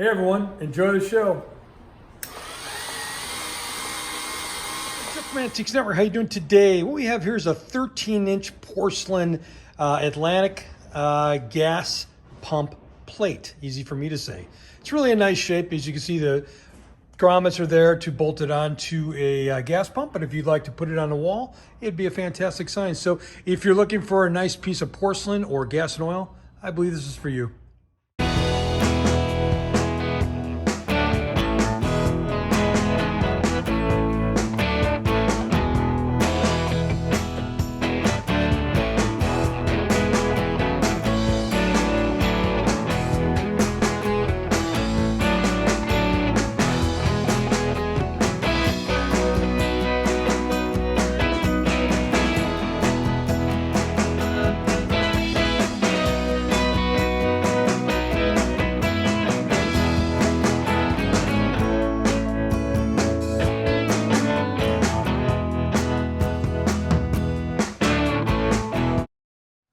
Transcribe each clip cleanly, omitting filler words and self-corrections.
Hey everyone, enjoy the show. What's up, Mantiques Network? How you doing today? What we have here is a 13-inch porcelain Atlantic gas pump plate. Easy for me to say. It's really a nice shape. As you can see, the grommets are there to bolt it onto a gas pump, but if you'd like to put it on the wall, it'd be a fantastic sign. So if you're looking for a nice piece of porcelain or gas and oil, I believe this is for you.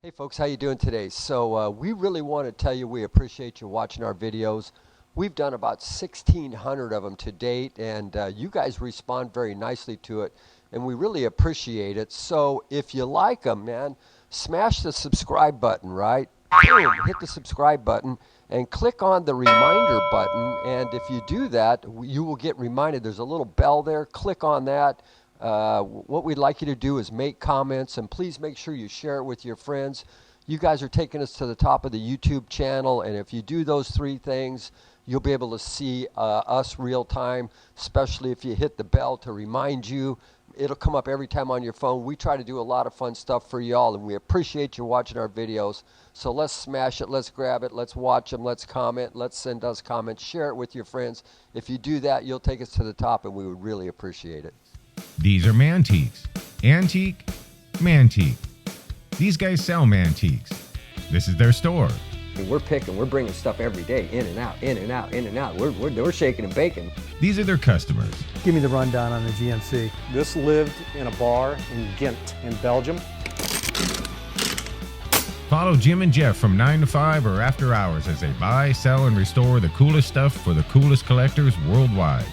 Hey folks, how you doing today? So we really want to tell you we appreciate you watching our videos. We've done about 1,600 of them to date, and you guys respond very nicely to it, and we really appreciate it. So if you like them, man, smash the subscribe button, right? Boom, hit the subscribe button and click on the reminder button, and if you do that, you will get reminded. There's a little bell there. Click on that. What we'd like you to do is make comments, and please make sure you share it with your friends. You guys are taking us to the top of the YouTube channel, and if you do those three things, you'll be able to see us real time, especially if you hit the bell to remind you. It'll come up every time on your phone. We try to do a lot of fun stuff for y'all, and we appreciate you watching our videos. So let's smash it, let's grab it, let's watch them, let's comment, let's send us comments, share it with your friends. If you do that, you'll take us to the top, and we would really appreciate it. These are Mantiques. Antique, Mantique. These guys sell Mantiques. This is their store. We're bringing stuff every day, in and out, in and out, in and out. We're shaking and baking. These are their customers. Give me the rundown on the GMC. This lived in a bar in Ghent in Belgium. Follow Jim and Jeff from 9 to 5 or after hours as they buy, sell, and restore the coolest stuff for the coolest collectors worldwide.